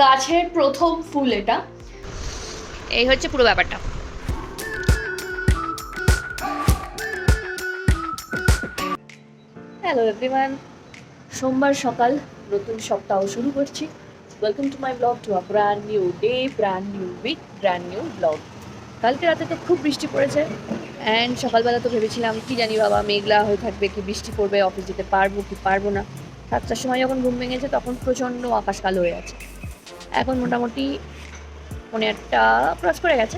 গাছের প্রথম ফুল এটা। এই হচ্ছে পুরো ব্যাপারটা। হ্যালো এভরিওয়ান, সোমবার সকাল, নতুন সপ্তাহ শুরু করছি। Welcome to my blog, to a brand new day, brand new week, brand new blog. কালকে রাতে তো খুব বৃষ্টি পড়েছে, অ্যান্ড সকালবেলা তো ভেবেছিলাম কি জানি বাবা মেঘলা হয়ে থাকবে, কি বৃষ্টি পড়বে, অফিস যেতে পারবো কি পারবো না। 7টার সময় যখন ঘুম ভেঙেছে তখন প্রচণ্ড আকাশ কালো হয়ে আছে। এখন মোটামুটি 1:30 ক্রস করে গেছে,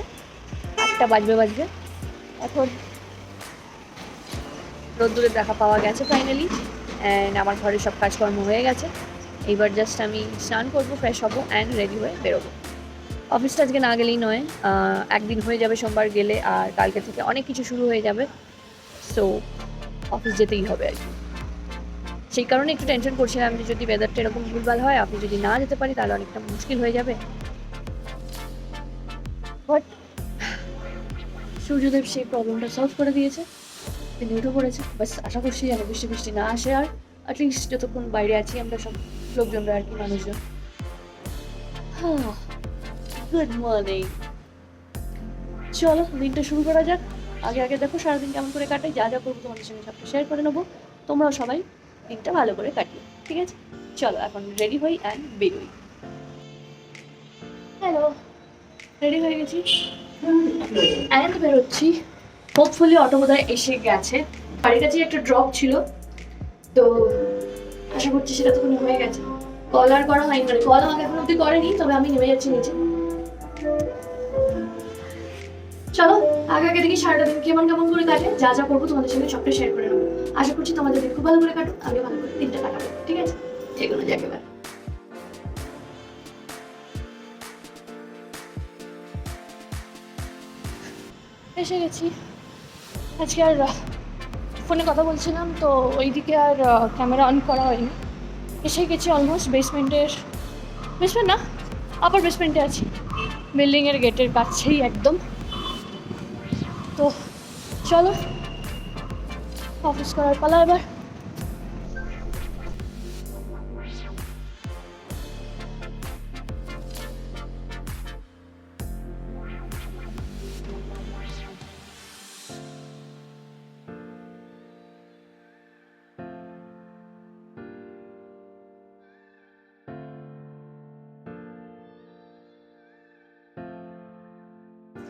8টা বাজবে। এখন রোদ্দুরে দেখা পাওয়া গেছে ফাইনালি, অ্যান্ড আমার ঘরের সব কাজকর্ম হয়ে গেছে। এইবার জাস্ট আমি স্নান করবো, ফ্রেশ হবো অ্যান্ড রেডি হয়ে বেরোবো। অফিসটা আজকে না গেলেই নয়, একদিন হয়ে যাবে সোমবার গেলে, আর কালকে থেকে অনেক কিছু শুরু হয়ে যাবে। সো অফিস যেতেই হবে আর কি। সেই কারণে একটু টেনশন করছিলাম যে যদি ওয়েদারটা এরকম ভুলভাল হয়, আপনি যদি না যেতে পারি তাহলে অনেকটা মুশকিল হয়ে যাবে। বাট সূর্যদেব সেই প্রবলেমটা সলভ করে দিয়েছে, তিনি উঠে পড়েছে। বাস আশা করছি যেন বৃষ্টি বৃষ্টি না আসে, আর অ্যাটলিস্ট যতক্ষণ বাইরে আছি আমরা সব লোকজনরা আর কি, মানুষজন। Good morning. চলো দিনটা শুরু করা যাক। আগে দেখো সারাদিন কেমন করে কাটাই, যা যা করবো তোমাদের সঙ্গে সবটা শেয়ার করে নেবো। তোমরাও সবাই দিনটা ভালো করে কাটিও, ঠিক আছে? চলো এখন রেডি হই অ্যান্ড বেরোই। হ্যালো, রেডি হয়ে গেছি অ্যান্ড বেরোচ্ছি। হোপফুলি অটো বোধহয় এসে গেছে। বাড়ির কাছে একটা ড্রপ ছিল, তো আশা করছি সেটা তখন হয়ে গেছে। কল আর করা হয়নি, মানে কল আমাকে এখন অব্দি করেনি, তবে আমি নেমে যাচ্ছি নিচে। চলো আগে দেখি সারাটা দিন কেমন কেমন করে কাটে, যা যা করবো তোমাদের সঙ্গে সবটা শেয়ার করে নেবো। আশা করছি তোমাদের দিন খুব ভালো করে কাটুক, আমিও ভালো করে দিনটা কাটাবো, ঠিক আছে? যেগুলো যাক এবার। এসে গেছি। আজকে আর ফোনে কথা বলছিলাম তো ওইদিকে আর ক্যামেরা অন করা হয়নি। এসে গেছি অলমোস্ট বেসমেন্ট না, আপার বেসমেন্টে আছি, বিল্ডিংয়ের গেটের কাছেই একদম। তো চলো অফিস করার পালা এবার।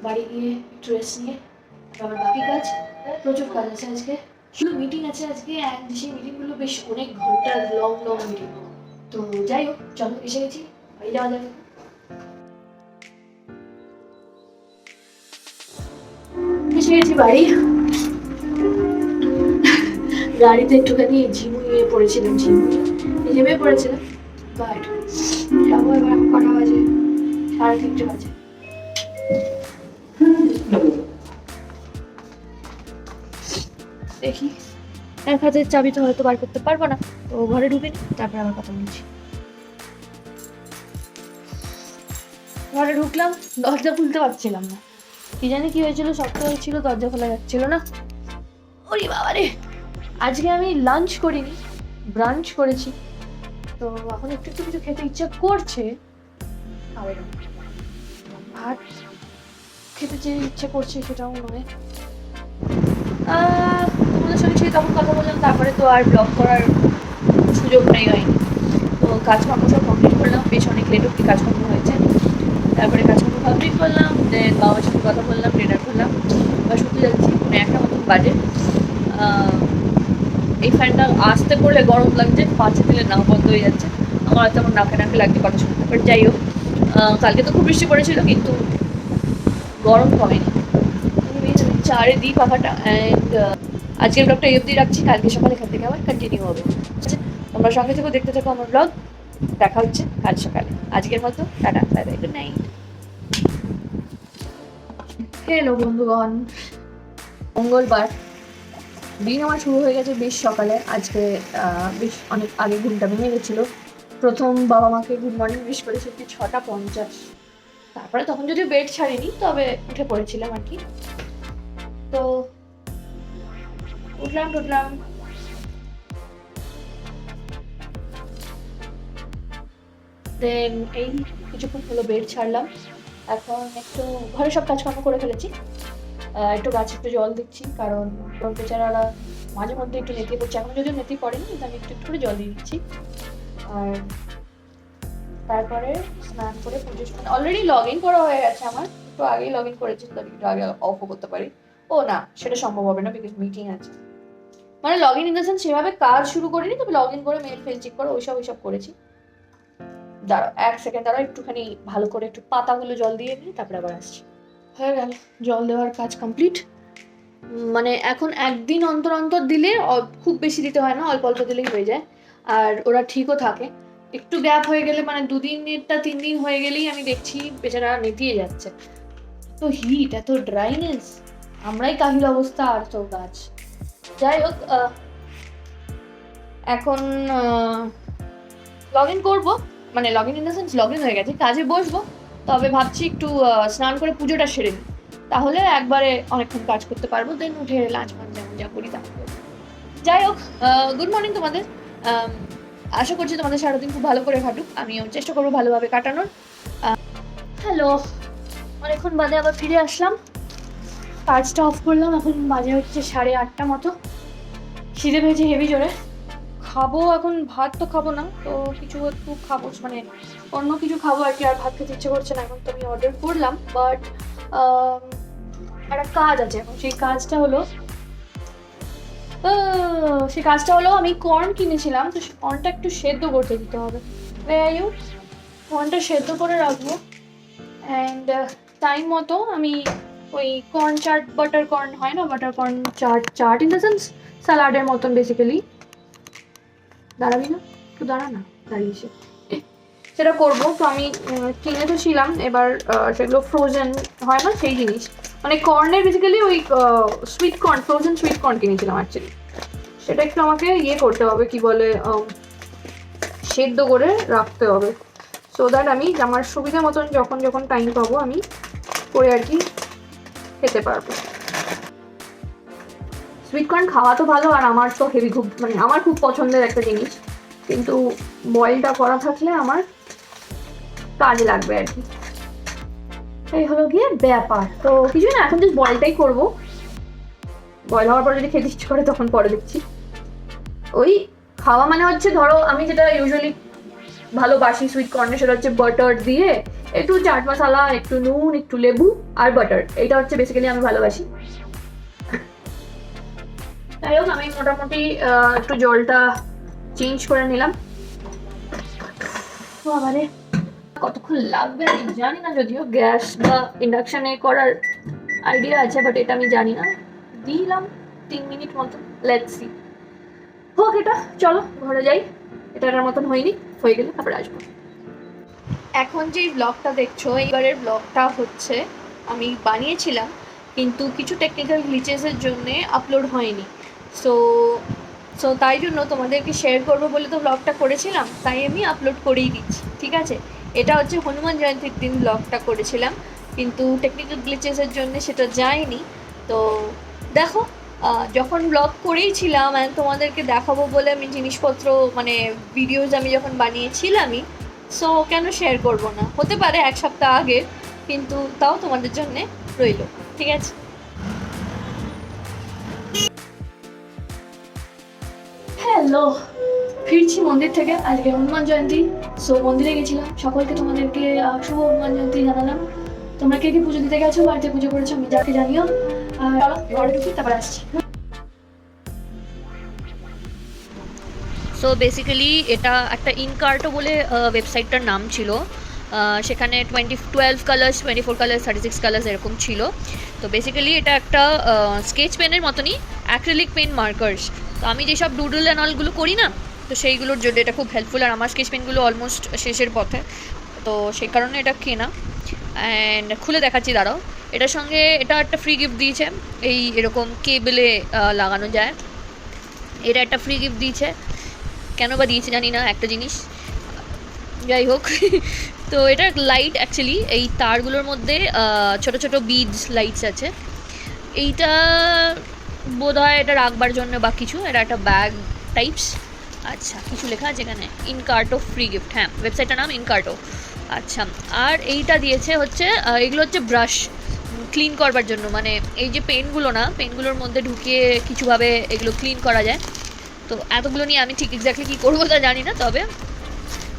বাড়ি গিয়ে একটু রেস্ট নিয়ে আবার বাকি কাজ, প্রচুর কাজ আছে আজকে। শুধু মিটিং আছে আজকে, অ্যান্ড সেই মিটিংগুলো বেশ অনেক ঘন্টার লং মিটিং। তো যাই হোক, চলো এসে গেছি, বাড়ি যাওয়া যাবে। এসে গেছি বাড়ি। গাড়িতে একটুখানি ঝিমুয়ে পড়েছিলাম, নেমে পড়েছিলাম। বাট যাবো এবার, কটা বাজে? 3:30 বাজে। দেখি, এক হাতের চাবি তো হয়তো বার করতে পারবো না, তো ঘরে ঢুকে নি, তারপরে আবার কথা বলছি। ঘরে ঢুকলাম, দরজা খুলতে পারছিলাম না, কি জানি কি হয়েছিল, শক্ত হয়েছিল, দরজা খোলা যাচ্ছিল না। ওরে বাবারে, আজকে আমি লাঞ্চ করিনি, ব্রাঞ্চ করেছি। তো এখন একটু একটু কিছু খেতে ইচ্ছা করছে, ভাত খেতে যে ইচ্ছে করছে সেটাও নয়। তোমাদের সঙ্গে সেই তখন কথা বললাম, তারপরে তো আর ব্লগ করার সুযোগটাই হয়নি। তো কাজকর্ম সব কমপ্লিট করলাম, বেশ অনেক লেট অব্দি কাজকর্ম হয়েছে। তারপরে কাজকর্ম কমপ্লিট করলাম, দেন বাবার সাথে কথা বললাম, ডিনার করলাম, এবার শুতে যাচ্ছি। 1টা মতন বাজে। এই ফ্যানটা আসতে পড়লে গরম লাগছে, পাঁচে দিলে না বন্ধ হয়ে যাচ্ছে। আমার তেমন নাকে লাগছে কথা শুনতে, বাট যাই হোক, কালকে তো খুব বৃষ্টি পড়েছিল কিন্তু গরম কমেনি। চারে দিই পাখাটা, অ্যান্ড আজকের ব্লগটা এই অবধি রাখছি। কালকে সকালে এখান থেকে আবার কন্টিনিউ হবে। তোমরা সঙ্গে থেকো, দেখতে থাকো আমার ব্লগ। দেখা হচ্ছে কাল সকালে। আজকের মতো tata, bye bye, good night. Hello বন্ধুগণ, মঙ্গলবার দিন আমার শুরু হয়ে গেছে বেশ সকালে। আজকে বেশ অনেক আগে ঘুমটা ভেঙে গেছিলো। প্রথম বাবা মাকে গুড মর্নিং উইশ করেছি 6:50। তারপরে তখন যদিও বেড ছাড়িনি, তবে উঠে পড়েছিলাম আর কি। তো উঠলাম, দেন এই কিছুক্ষণ হলো বেড ছাড়লাম, এখন একটু ঘরে সব কাজকর্ম করে ফেলেছি। একটু গাছে একটু জল দিচ্ছি, কারণ বেচারারা মাঝে মধ্যে একটু নেতিয়ে পড়ছে, এখন যদিও নেতিয়ে পড়েনি, কিন্তু আমি একটু একটু করে জল দিয়ে দিচ্ছি। আর তারপরে স্নান করে পুজো, মানে অলরেডি লগ ইন করা হয়ে গেছে আমার, একটু আগেই লগ ইন করেছি, তাহলে একটু আগে অফও করতে পারি। ও না, সেটা সম্ভব হবে না, বিকজ মিটিং আছে। মানে লগ ইন দ্য সেন্স সেভাবে কাজ শুরু করিনি, তবে লগ ইন করে মেল ফেল চেক করে ওইসব করেছি। দাঁড়াও 1 সেকেন্ড, দাঁড়াও একটুখানি ভালো করে একটু পাতাগুলো জল দিয়ে নিই, তারপরে আবার আসছি। হয়ে গেল, জল দেওয়ার কাজ কমপ্লিট। মানে এখন একদিন অন্তর অন্তর দিলে খুব বেশি দিতে হয় না, অল্প অল্প দিলেই হয়ে যায়, আর ওরা ঠিকও থাকে। একটু গ্যাপ হয়ে গেলে, মানে 2 দিনেরটা 3 দিন হয়ে গেলেই আমি দেখছি বেচারা নেতিয়ে যাচ্ছে। তো হিট, এত ড্রাইনেস, আমরাই কাহিল অবস্থা, আর তো গাছ। যাই হোক, এখন লগ ইন করবো, মানে log in the sense log in হয়ে গেছে, কাজে বসবো। তবে ভাবছি একটু স্নান করে পুজোটা সেরে নিই, তাহলে একবারে অনেকক্ষণ কাজ করতে পারবো, দেন উঠে লাঞ্চ ফাঞ্চ যেমন যা করি তা করবো। যাই হোক, গুড মর্নিং তোমাদের। আশা করছি তোমাদের সারাদিন খুব ভালো করে কাটুক, আমিও চেষ্টা করবো ভালোভাবে কাটানোর। হ্যালো, অনেকক্ষণ বাদে আবার ফিরে আসলাম, কাজটা অফ করলাম, এখন বাজে হচ্ছে 8:30 মতো। খিদে পেয়েছে হেভি জোরে, খাবো এখন, ভাত তো খাবো না, তো কিছু একটু খাবো, মানে অন্য কিছু খাবো আর কি। আর ভাত খেতে ইচ্ছে করছে না এখন, তো আমি অর্ডার করলাম, বাট একটা কাজ আছে এখন। সেই কাজটা হলো আমি কর্ন কিনেছিলাম, তো সেই কর্নটা একটু সেদ্ধ করতে দিতে হবে। কর্নটা সেদ্ধ করে রাখবো, অ্যান্ড টাইম মতো আমি ওই কর্ন চাট, বাটার কর্ন হয় না, butter corn chaat in the sense স্যালাডের মতন বেসিক্যালি। দাঁড়াবি না, একটু দাঁড়া না, দাঁড়িয়েছে, সেটা করবো। তো আমি কিনে তো ছিলাম, এবার সেগুলো ফ্রোজেন হয় না সেই জিনিস, মানে কর্নের বেসিক্যালি ওই sweet corn, frozen sweet corn কিনেছিলাম অ্যাকচুয়ালি। সেটা একটু আমাকে করতে হবে, কি বলে, সেদ্ধ করে রাখতে হবে, সো দ্যাট আমি আমার সুবিধা মতন যখন যখন টাইম পাবো আমি করে আর কি খেতে পারবো। সুইট কর্ন খাওয়া তো ভালো, আর আমার তো হেভি, খুব মানে আমার খুব পছন্দের একটা জিনিস, কিন্তু বয়েলটা করা থাকলে আমার কাজে লাগবে আর কি, এই হলো গিয়ে ব্যাপার। তো কিছু না, এখন জাস্ট বয়েলটাই করবো, বয়েল হওয়ার পর যদি খেতে ইচ্ছে করে তখন পরে দেখছি। ওই খাওয়া মানে হচ্ছে, ধরো আমি যেটা ইউজুয়ালি ভালোবাসি সুইট কর্নে, সেটা হচ্ছে বাটার দিয়ে একটু চাট মশলা, একটু নুন, একটু লেবু আর বাটার, এটা হচ্ছে বেসিক্যালি আমি ভালোবাসি। যাই হোক, আমি মোটামুটি একটু জলটা চেঞ্জ করে নিলাম। আবারে কতক্ষণ লাগবে আমি জানি না, যদিও গ্যাস বা ইন্ডাকশনে করার আইডিয়া আছে, বাট এটা আমি জানি না। দিলাম 3 মিনিট মতো, লেটস সি। হোক এটা, চলো ঘরে যাই, এটার মতন হয়নি, হয়ে গেলে তারপরে আসবো। এখন যে ব্লগটা দেখছো, এইবারের ব্লগটা হচ্ছে আমি বানিয়েছিলাম, কিন্তু কিছু টেকনিক্যাল গ্লিচেসের জন্য আপলোড হয়নি, সো তাই জন্য তোমাদেরকে শেয়ার করবো বলে তো ব্লগটা করেছিলাম, তাই আমি আপলোড করেই দিচ্ছি, ঠিক আছে। এটা হচ্ছে হনুমান জয়ন্তীর দিন ব্লগটা করেছিলাম, কিন্তু টেকনিক্যাল গ্লিচেসের জন্য সেটা যায়নি। তো দেখো, যখন ব্লগ করেইছিলাম অ্যান্ড তোমাদেরকে দেখাবো বলে আমি জিনিসপত্র, মানে ভিডিওজ আমি যখন বানিয়েছিলামই, সো কেন শেয়ার করবো না, হতে পারে 1 সপ্তাহ আগের, কিন্তু তাও তোমাদের জন্যে রইল, ঠিক আছে। হ্যালো, ফিরছি মন্দির থেকে, আজকে হনুমান জয়ন্তী, সো মন্দিরে গেছিলাম, সকলকে তোমাদেরকে শুভ হনুমান জয়ন্তী জানালাম। তোমরা কে কে পুজো দিতে গেছো, বাড়িতে পুজো করেছো, আমি যাকে জানিও। চলো ঘরে ঢুকি, তারপর আসছি। সো বেসিক্যালি এটা একটা ইনকার্টো বলে ওয়েবসাইটটার নাম ছিল, সেখানে 12 কালার্স, 24 কালার্স, 36 কালার্স এরকম ছিল। তো বেসিক্যালি এটা একটা স্কেচ পেনের মতনই, অ্যাক্রিলিক পেন মার্কার্স। তো আমি যেসব ডুডল অ্যান্ড অলগুলো করি না, তো সেইগুলোর জন্য এটা খুব হেল্পফুল, আর আমার স্কেচ পেনগুলো অলমোস্ট শেষের পথে, তো সেই কারণে এটা কেনা। অ্যান্ড খুলে দেখাচ্ছি, দাঁড়াও। এটার সঙ্গে এটা একটা ফ্রি গিফট দিয়েছে, এই এরকম কেবেলে লাগানো যায়, এটা একটা ফ্রি গিফট দিয়েছে, কেন বা দিয়েছে জানি না, একটা জিনিস, যাই হোক। তো এটা লাইট, অ্যাকচুয়ালি এই তারগুলোর মধ্যে ছোট ছোট বিডস লাইটস আছে, এইটা বোধ হয় এটা রাখবার জন্য বা কিছু, এটা একটা ব্যাগ টাইপস। আচ্ছা, কিছু লেখা আছে এখানে, ইনকার্টো ফ্রি গিফট, হ্যাঁ ওয়েবসাইটটার নাম ইনকার্টো। আচ্ছা, আর এইটা দিয়েছে হচ্ছে এগুলো হচ্ছে ব্রাশ ক্লিন করবার জন্য, মানে এই যে পেনগুলো না, পেনগুলোর মধ্যে ঢুকিয়ে কিছুভাবে এগুলো ক্লিন করা যায়। তো এতগুলো নিয়ে আমি ঠিক এক্স্যাক্টলি কী করবো তা জানি না, তবে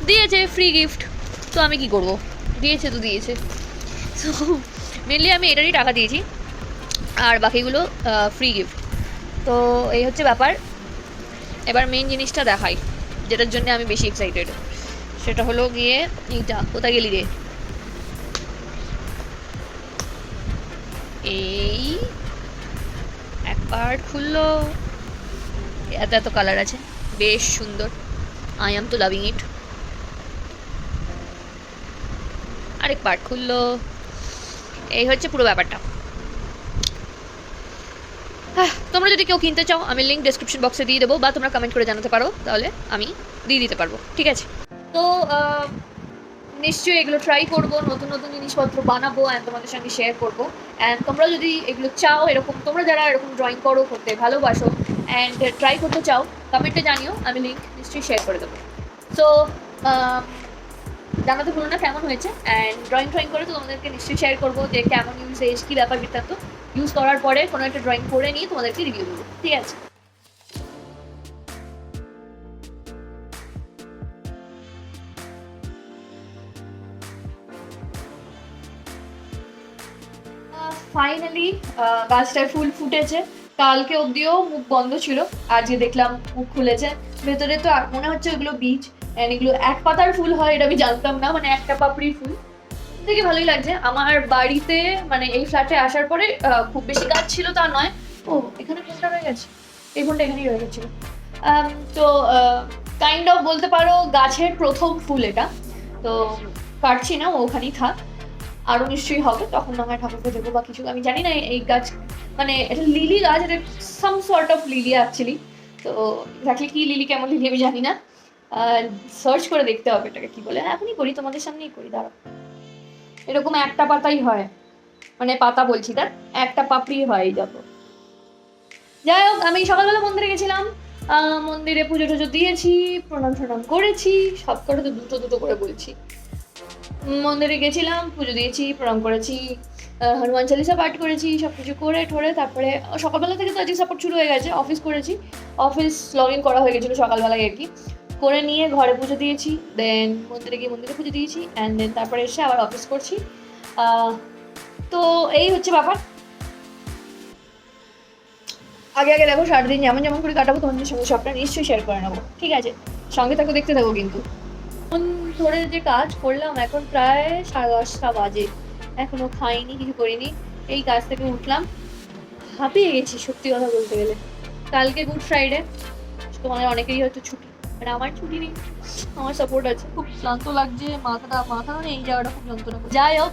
দিয়েছে ফ্রি গিফট, তো আমি কি করব, দিয়েছে তো দিয়েছে। তো মেনলি আমি এটারই টাকা দিয়েছি, আর বাকিগুলো ফ্রি গিফট। তো এই হচ্ছে ব্যাপার। এবার মেন জিনিসটা দেখাই, যেটার জন্য আমি বেশি এক্সাইটেড, সেটা হলো গিয়ে এইটা। কোথায় গেলি রে? এই এক পার্ট খুললো, এত এত কালার আছে, বেশ সুন্দর, আই এম তো লাভিং ইট। আরেক পার্ট খুললো, এই হচ্ছে পুরো ব্যাপারটা। তোমরা যদি কেউ কিনতে চাও, আমি লিঙ্ক ডেসক্রিপশন বক্সে দিয়ে দেবো, বা তোমরা কমেন্ট করে জানাতে পারো, তাহলে আমি দিয়ে দিতে পারবো, ঠিক আছে? তো নিশ্চয়ই এগুলো ট্রাই করবো, নতুন নতুন জিনিসপত্র বানাবো অ্যান্ড তোমাদের সঙ্গে শেয়ার করবো। অ্যান্ড তোমরা যদি এগুলো চাও, এরকম তোমরা যারা এরকম ড্রয়িং করো, করতে ভালোবাসো অ্যান্ড ট্রাই করতে চাও, কমেন্টে জানিও, আমি লিঙ্ক নিশ্চয়ই শেয়ার করে দেবো। সো জানাতে ভুলো না কেমন হয়েছে, অ্যান্ড ড্রয়িং করে তো তোমাদেরকে নিশ্চয়ই শেয়ার করবো যে কেমন ইউজ, কী ব্যাপার বৃত্তান্ত। ইউজ করার পরে কোনো একটা ড্রয়িং করে নিয়ে তোমাদেরকে রিভিউ দেবো, ঠিক আছে? ফাইনালি গাছটায় ফুল ফুটেছে। কালকে অবধিও মুখ বন্ধ ছিল, আজকে দেখলাম মুখ খুলেছে। ভেতরে তো মনে হচ্ছে ওগুলো বীজ, এগুলো এক পাতার ফুল হয়, এটা আমি জানতাম না, মানে একটা পাপড়ির ফুল। দেখে ভালোই লাগছে। আমার বাড়িতে মানে এই ফ্ল্যাটে আসার পরে খুব বেশি গাছ ছিল তা নয়। ও এখানে ফোনটা রয়ে গেছে, এই ফোনটা এখানেই রয়ে গেছিল। তো কাইন্ড অফ বলতে পারো গাছের প্রথম ফুল এটা। তো কাটছি না, ও ওখানেই থাক, আরও নিশ্চয়ই হবে, তখন না হয় ঠাকুরকে দেবো বা কিছু, আমি জানি না। এই গাছ মানে এটা লিলি গাছ, এটা some sort of lily actually. তো এক্স্যাক্টলি কী লিলি, কেমন লিলি আমি জানি না, সার্চ করে দেখতে হবে এটাকে কী বলে। এখনই করি, তোমাদের সামনেই করি, দাঁড়াও। এরকম একটা পাতাই হয়, মানে পাতা বলছি, তার একটা পাপড়ি হয় যত। যাই হোক, আমি সকালবেলা মন্দিরে গেছিলাম, মন্দিরে পুজো টুজো দিয়েছি, প্রণাম করেছি, সব করে তো দুটো দুটো করে বলছি। মন্দিরে গেছিলাম, পুজো দিয়েছি, প্রণাম করেছি, হনুমান চালিসা পাঠ করেছি, সব কিছু করে ঠোরে তারপরে সকালবেলা থেকে তো আজকে সাপোর্ট শুরু হয়ে গেছে, অফিস করেছি, অফিস লগ ইন করা হয়ে গেছিলো সকালবেলায় আর কি। করে নিয়ে ঘরে পুজো দিয়েছি, দেন মন্দিরে গিয়ে মন্দিরে পুজো দিয়েছি, অ্যান্ড দেন তারপরে এসে আবার অফিস করছি। তো এই হচ্ছে ব্যাপার। আগে দেখো সারাদিন যেমন যেমন করে কাটাবো, তোমাদের সঙ্গে সবটা নিশ্চয়ই শেয়ার করে নেবো, ঠিক আছে? সঙ্গে থাকো, দেখতে থাকো কিন্তু। ধরে যে কাজ করলাম, এখন প্রায় 10:30 বাজে, এখনো খাইনি, কিছু করিনি। এই কাজ থেকে উঠলাম, হাঁপিয়ে গেছি সত্যি কথা বলতে গেলে। কালকে গুড ফ্রাইডে, তোমাদের অনেকেরই হয়তো ছুটি, মানে আমার ছুটি নেই, আমার সাপোর্ট আছে। খুব ক্লান্ত লাগছে, মাথা মানে এই জায়গাটা খুব যন্ত্রণা। যাই হোক,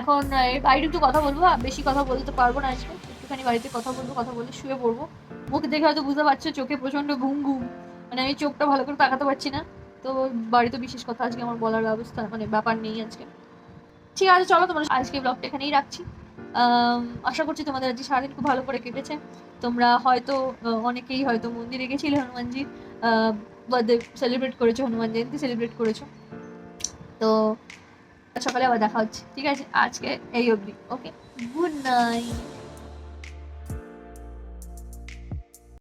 এখন বাড়িতে একটু কথা বলবো, বেশি কথা বলতে পারবো না আজকে, একটুখানি বাড়িতে কথা বলে শুয়ে পড়বো। মুখে দেখে হয়তো বুঝতে পারছো চোখে প্রচন্ড ঘুম, মানে আমি চোখটা ভালো করে তাকাতে পারছি না। তো বাড়িতে বিশেষ কথা আজকে আমার বলার ব্যবস্থা মানে ব্যাপার নেই আজকে। ঠিক আছে, চলো তোমার আজকে ব্লগটা এখানেই রাখছি। আশা করছি তোমাদের আজকে সারাদিন খুব ভালো করে কেটেছে। তোমরা হয়তো অনেকেই হয়তো মন্দিরে গেছিলে, হনুমানজির বার্থডে সেলিব্রেট করেছো, হনুমান জয়ন্তী সেলিব্রেট করেছো। তো সকালে আবার দেখা হচ্ছে, ঠিক আছে? আজকে এই অবধি, ওকে, গুড নাইট।